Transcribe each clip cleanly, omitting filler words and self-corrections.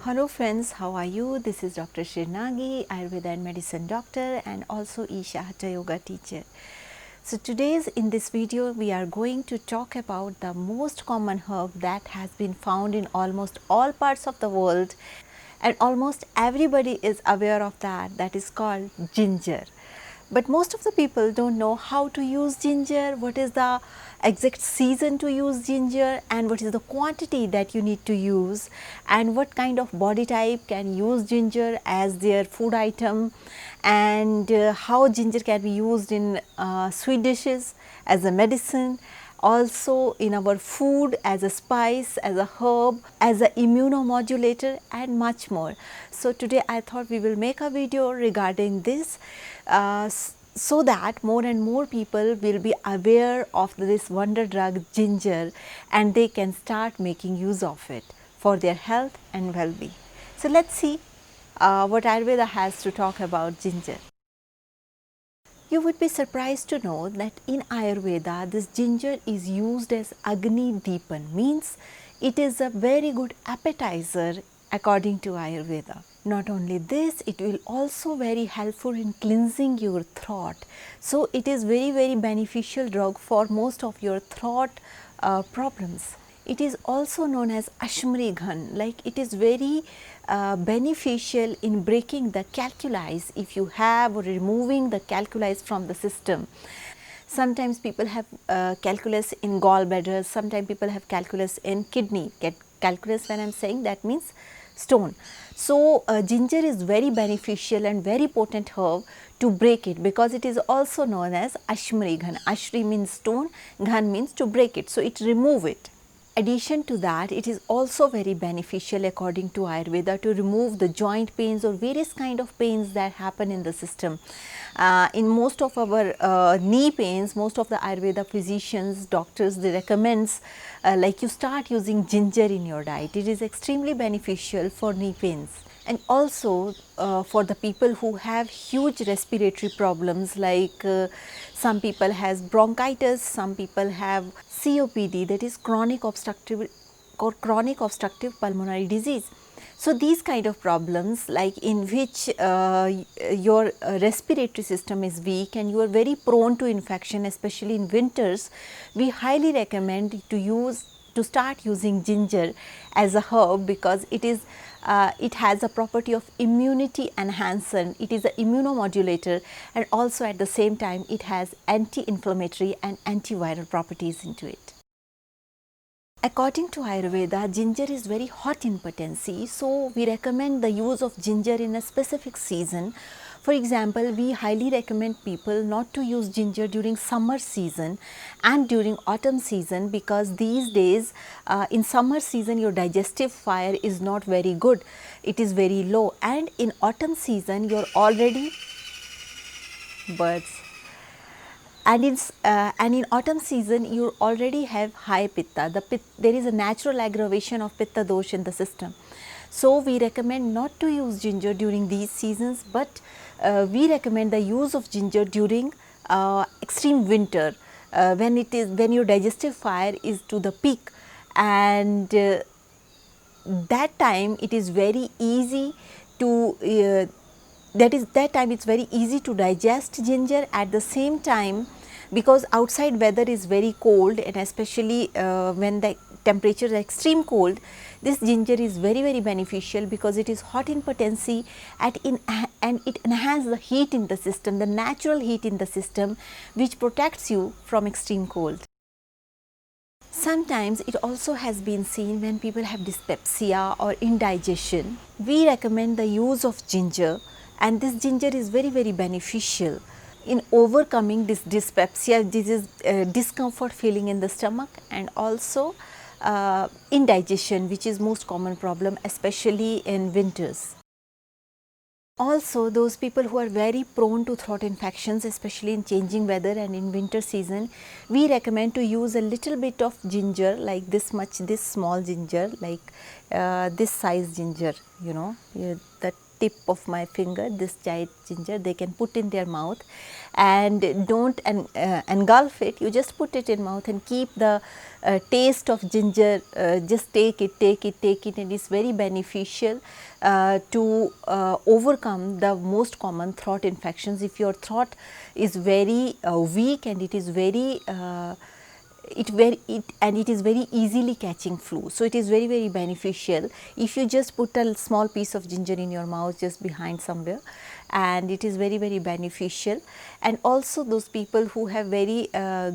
Hello friends, how are you? This is Dr. Shirnagi, Ayurveda and Medicine doctor and also Isha Hatha Yoga teacher. So today's in this video we are going to talk about the most common herb that has been found in almost all parts of the world and almost everybody is aware of that is called ginger. But most of the people don't know how to use ginger, what is the exact season to use ginger and what is the quantity that you need to use and what kind of body type can use ginger as their food item and how ginger can be used in sweet dishes as a medicine, also in our food as a spice, as a herb, as an immunomodulator and much more. So today I thought we will make a video regarding this so that more and more people will be aware of this wonder drug ginger and they can start making use of it for their health and well-being. So let's see what Ayurveda has to talk about ginger. You would be surprised to know that in Ayurveda this ginger is used as Agni Deepan, means it is a very good appetizer according to Ayurveda. Not only this, it will also very helpful in cleansing your throat. So it is very beneficial drug for most of your throat problems. It is also known as Ashmarighan, like it is very beneficial in breaking the calculi if you have or removing the calculi from the system. Sometimes people have calculus in gallbladder, sometimes people have calculus in kidney. Calculus, when I am saying, that means stone. So ginger is very beneficial and very potent herb to break it, because it is also known as Ashmarighan. Ashri means stone, Ghan means to break it. So it remove it. Addition to that, it is also very beneficial according to Ayurveda to remove the joint pains or various kind of pains that happen in the system. In most of our knee pains, most of the Ayurveda physicians, doctors, they recommends like you start using ginger in your diet. It is extremely beneficial for knee pains. And also for the people who have huge respiratory problems, like some people has bronchitis, some people have COPD, that is chronic obstructive pulmonary disease. So these kind of problems, like in which your respiratory system is weak and you are very prone to infection, especially in winters, we highly recommend to start using ginger as a herb, because it has a property of immunity enhancer, it is an immunomodulator, and also at the same time it has anti-inflammatory and antiviral properties into it. According to Ayurveda, ginger is very hot in potency, so we recommend the use of ginger in a specific season. For example, we highly recommend people not to use ginger during summer season and during autumn season, because these days in summer season your digestive fire is not very good, it is very low, and in autumn season you are already birds. And in autumn season you already have high pitta. There is a natural aggravation of pitta dosh in the system. So we recommend not to use ginger during these seasons, but we recommend the use of ginger during extreme winter, when your digestive fire is to the peak, and that time it is very easy to that time it's very easy to digest ginger. At the same time, because outside weather is very cold, and especially when the temperature is extreme cold, this ginger is very beneficial, because it is hot in potency and it enhances the heat in the system, the natural heat in the system, which protects you from extreme cold. Sometimes it also has been seen when people have dyspepsia or indigestion, we recommend the use of ginger, and this ginger is very beneficial in overcoming this dyspepsia. This is discomfort feeling in the stomach, and also indigestion, which is most common problem, especially in winters. Also, those people who are very prone to throat infections, especially in changing weather and in winter season, we recommend to use a little bit of ginger, like this much, this small ginger, like this size ginger, that tip of my finger, this giant ginger, they can put in their mouth and don't engulf it. You just put it in mouth and keep the taste of ginger, just take it, and it's very beneficial to overcome the most common throat infections. If your throat is very weak and it is very it is very easily catching flu. So, it is very beneficial if you just put a small piece of ginger in your mouth just behind somewhere, and it is very beneficial. And also those people who have very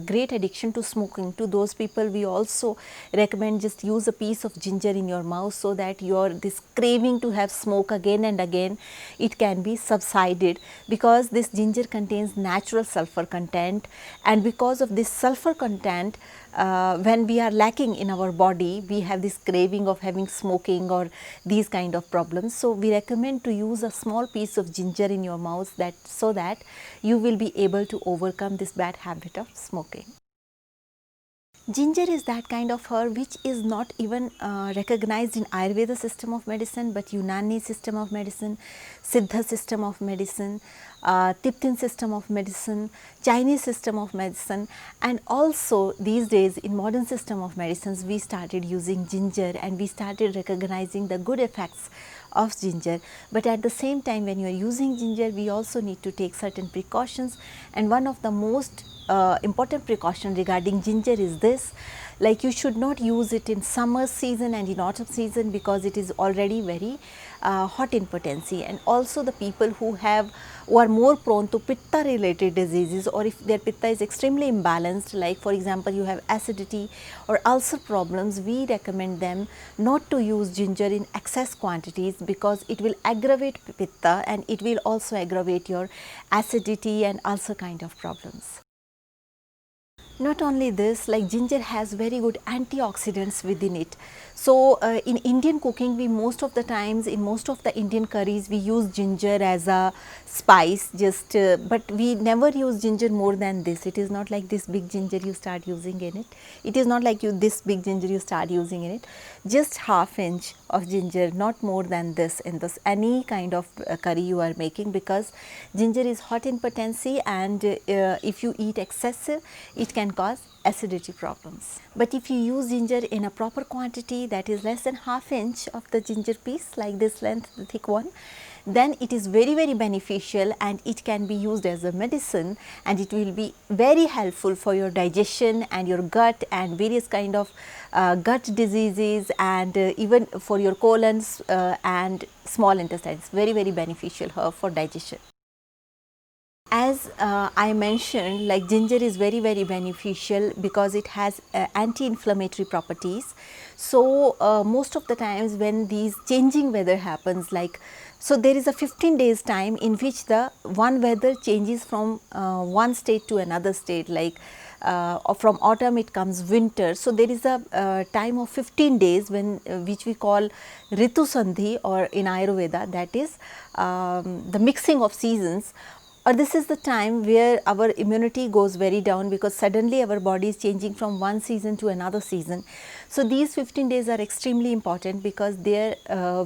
great addiction to smoking, to those people we also recommend just use a piece of ginger in your mouth, so that your this craving to have smoke again and again, it can be subsided, because this ginger contains natural sulfur content, and because of this sulfur content, when we are lacking in our body, we have this craving of having smoking or these kind of problems. So, we recommend to use a small piece of ginger in your mouth, that so that you will be able to overcome this bad habit of smoking. Ginger is that kind of herb which is not even recognized in Ayurveda system of medicine, but Unani system of medicine, Siddha system of medicine, Tibetan system of medicine, Chinese system of medicine, and also these days in modern system of medicines we started using ginger and we started recognizing the good effects of ginger. But at the same time, when you are using ginger, we also need to take certain precautions, and one of the most important precaution regarding ginger is this, like you should not use it in summer season and in autumn season, because it is already very hot in potency. And also the people who are more prone to pitta related diseases, or if their pitta is extremely imbalanced, like for example you have acidity or ulcer problems, we recommend them not to use ginger in excess quantities, because it will aggravate pitta and it will also aggravate your acidity and ulcer kind of problems. Not only this, like ginger has very good antioxidants within it. So, in Indian cooking, we most of the times in most of the Indian curries we use ginger as a spice, just but we never use ginger more than this. It is not like this big ginger you start using in it. It is not like this big ginger you start using in it. Just half inch of ginger, not more than this in this any kind of curry you are making, because ginger is hot in potency, and if you eat excessive, it can cause acidity problems. But if you use ginger in a proper quantity, that is less than half inch of the ginger piece, like this length, the thick one, then it is very beneficial and it can be used as a medicine, and it will be very helpful for your digestion and your gut and various kind of gut diseases, and even for your colons and small intestines. Very beneficial herb for digestion. As I mentioned, like ginger is very beneficial because it has anti-inflammatory properties. So, most of the times when these changing weather happens, like so there is a 15 days time in which the one weather changes from one state to another state, like from autumn it comes winter. So, there is a time of 15 days when which we call Ritu Sandhi, or in Ayurveda, that is the mixing of seasons. Or this is the time where our immunity goes very down, because suddenly our body is changing from one season to another season. So, these 15 days are extremely important, because there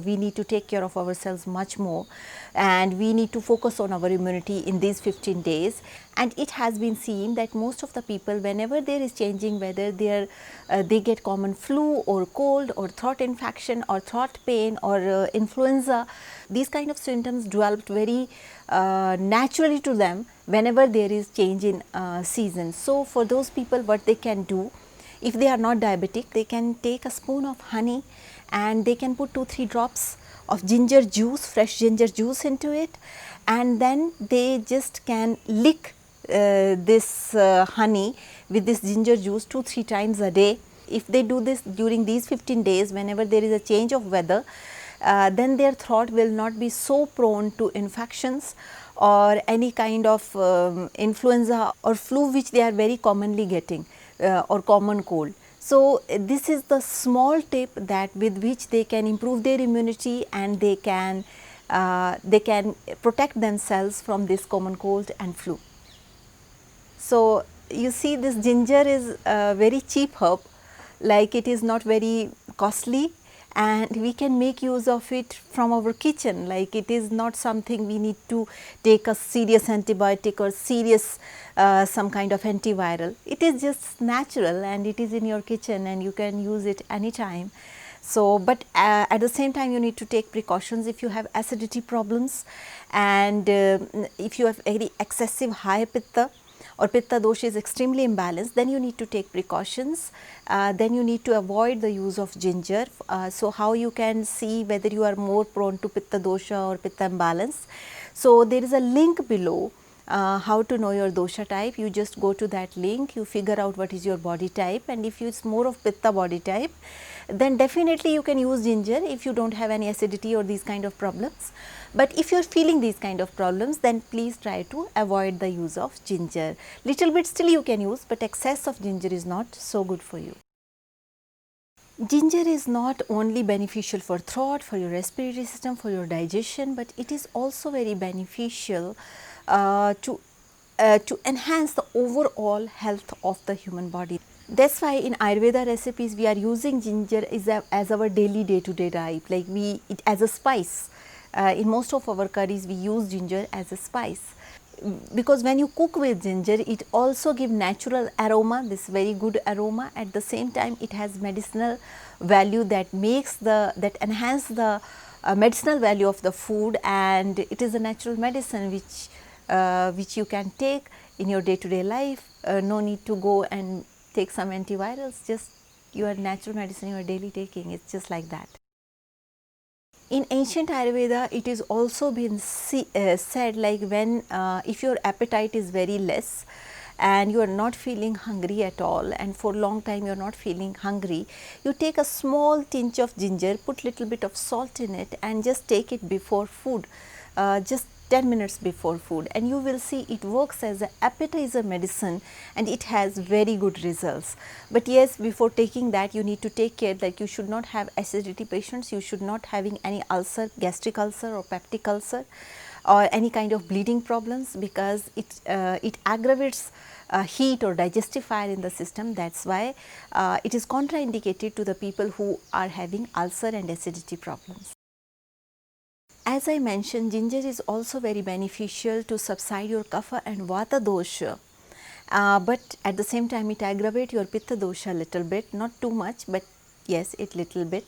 we need to take care of ourselves much more, and we need to focus on our immunity in these 15 days. And it has been seen that most of the people, whenever there is changing weather, they get common flu or cold or throat infection or throat pain or influenza. These kind of symptoms developed very naturally to them whenever there is change in season. So, for those people, what they can do, if they are not diabetic, they can take a spoon of honey and they can put 2-3 drops of ginger juice, fresh ginger juice into it, and then they just can lick this honey with this ginger juice 2-3 times a day. If they do this during these 15 days, whenever there is a change of weather, then their throat will not be so prone to infections or any kind of influenza or flu which they are very commonly getting, or common cold. So, this is the small tip that with which they can improve their immunity, and they can protect themselves from this common cold and flu. So, you see, this ginger is a very cheap herb, like it is not very costly, and we can make use of it from our kitchen. Like, it is not something we need to take a serious antibiotic or serious some kind of antiviral. It is just natural and it is in your kitchen and you can use it anytime. So, but at the same time you need to take precautions if you have acidity problems, and if you have very excessive high pitta or pitta dosha is extremely imbalanced, then you need to take precautions. Then you need to avoid the use of ginger. So, how you can see whether you are more prone to pitta dosha or pitta imbalance. So, there is a link below. How to know your dosha type. You just go to that link, you figure out what is your body type, and if it's more of pitta body type, then definitely you can use ginger if you do not have any acidity or these kind of problems. But if you are feeling these kind of problems, then please try to avoid the use of ginger. Little bit still you can use, but excess of ginger is not so good for you. Ginger is not only beneficial for throat, for your respiratory system, for your digestion, but it is also very beneficial to enhance the overall health of the human body. That is why in Ayurveda recipes we are using ginger as our daily day-to-day diet, like it as a spice. In most of our curries we use ginger as a spice, because when you cook with ginger it also gives natural aroma, this very good aroma. At the same time it has medicinal value that enhance the medicinal value of the food, and it is a natural medicine which you can take in your day-to-day life. No need to go and take some antivirals, just your natural medicine you are daily taking, it's just like that. In ancient Ayurveda, it is also been said, like when if your appetite is very less and you are not feeling hungry at all, and for long time you are not feeling hungry, you take a small tinge of ginger, put little bit of salt in it and just take it before food, just 10 minutes before food, and you will see it works as an appetizer medicine and it has very good results. But yes, before taking that you need to take care, like you should not have acidity patients, you should not having any ulcer, gastric ulcer or peptic ulcer or any kind of bleeding problems, because it aggravates heat or digestive fire in the system. That is why it is contraindicated to the people who are having ulcer and acidity problems. As I mentioned, ginger is also very beneficial to subside your kapha and vata dosha, but at the same time it aggravates your pitta dosha a little bit, not too much, but yes, it little bit.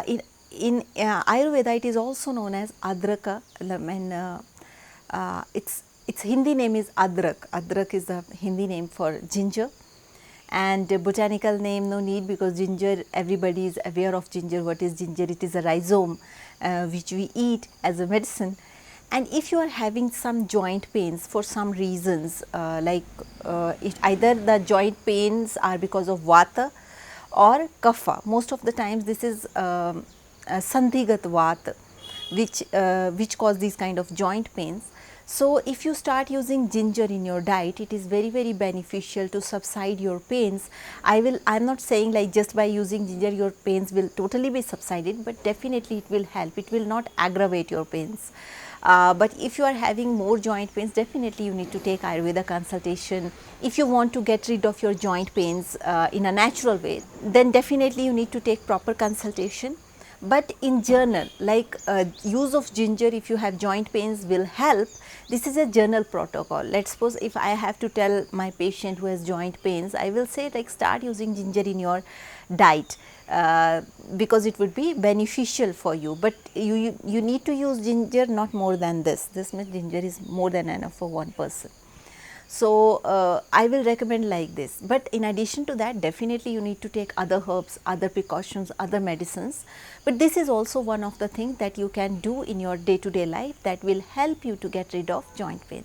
In Ayurveda it is also known as adraka, and its Hindi name is adrak. Adrak is the Hindi name for ginger, and botanical name no need, because ginger, everybody is aware of ginger. What is ginger? It is a rhizome which we eat as a medicine. And if you are having some joint pains for some reasons, either the joint pains are because of vata or kapha, most of the times this is sandhigat vata which cause these kind of joint pains. So, if you start using ginger in your diet, it is very beneficial to subside your pains. I am not saying like just by using ginger your pains will totally be subsided, but definitely it will help. It will not aggravate your pains. But if you are having more joint pains, definitely you need to take Ayurveda consultation. If you want to get rid of your joint pains in a natural way, then definitely you need to take proper consultation. But in general, like use of ginger if you have joint pains will help. This is a general protocol. Let's suppose if I have to tell my patient who has joint pains, I will say like start using ginger in your diet because it would be beneficial for you. But you need to use ginger not more than this. This much ginger is more than enough for one person. So, I will recommend like this, but in addition to that definitely you need to take other herbs, other precautions, other medicines, but this is also one of the things that you can do in your day-to-day life that will help you to get rid of joint pain.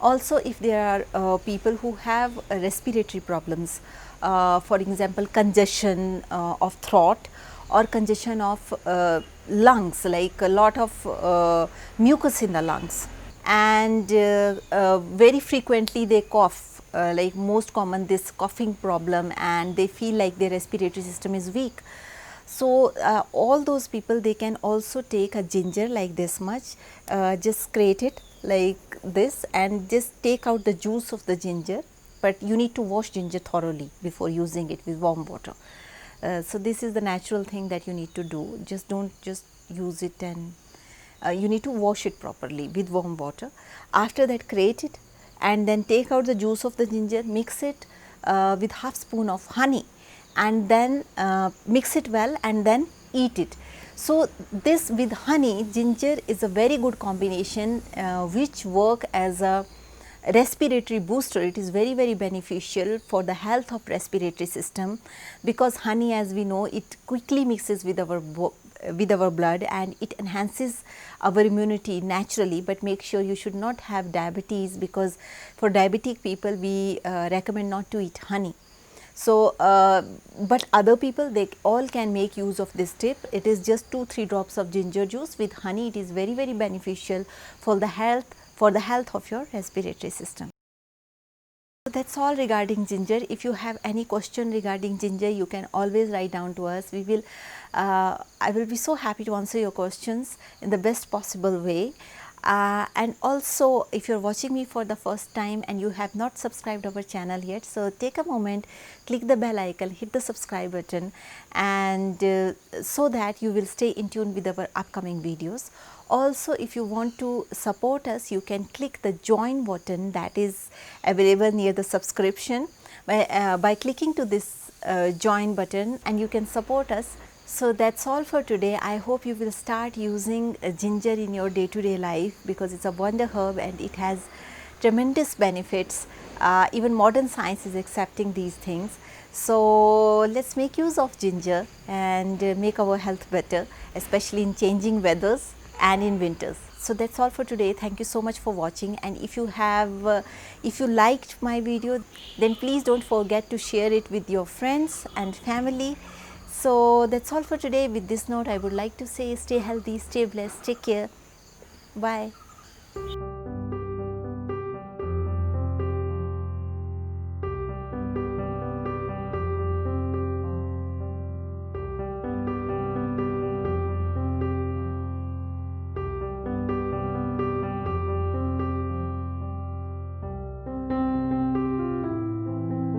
Also, if there are people who have respiratory problems, for example congestion of throat or congestion of lungs, like a lot of mucus in the lungs, and very frequently they cough, like most common this coughing problem, and they feel like their respiratory system is weak. So, all those people they can also take a ginger like this much, just grate it like this and just take out the juice of the ginger, but you need to wash ginger thoroughly before using it with warm water. So this is the natural thing that you need to do. Just don't just use it, and you need to wash it properly with warm water. After that, grate it and then take out the juice of the ginger, mix it with half spoon of honey, and then mix it well and then eat it. So this with honey, ginger is a very good combination which work as a respiratory booster. It is very, very beneficial for the health of respiratory system, because honey, as we know, it quickly mixes with our blood and it enhances our immunity naturally. But make sure you should not have diabetes, because for diabetic people we recommend not to eat honey. So, but other people, they all can make use of this tip. It is just 2-3 drops of ginger juice with honey. It is very, very beneficial for the health of your respiratory system. So that's all regarding ginger. If you have any question regarding ginger, you can always write down to us. I will be so happy to answer your questions in the best possible way. And also, if you are watching me for the first time and you have not subscribed our channel yet, so take a moment, click the bell icon, hit the subscribe button, and so that you will stay in tune with our upcoming videos. Also, if you want to support us, you can click the join button that is available near the subscription. By clicking to this join button, and you can support us. So that's all for today. I hope you will start using ginger in your day-to-day life, because it's a wonder herb and it has tremendous benefits. Even modern science is accepting these things. So let's make use of ginger and make our health better, especially in changing weathers and in winters. So that's all for today. Thank you so much for watching, and if you liked my video, then please don't forget to share it with your friends and family. So that's all for today. With this note, I would like to say stay healthy, stay blessed, take care. Bye.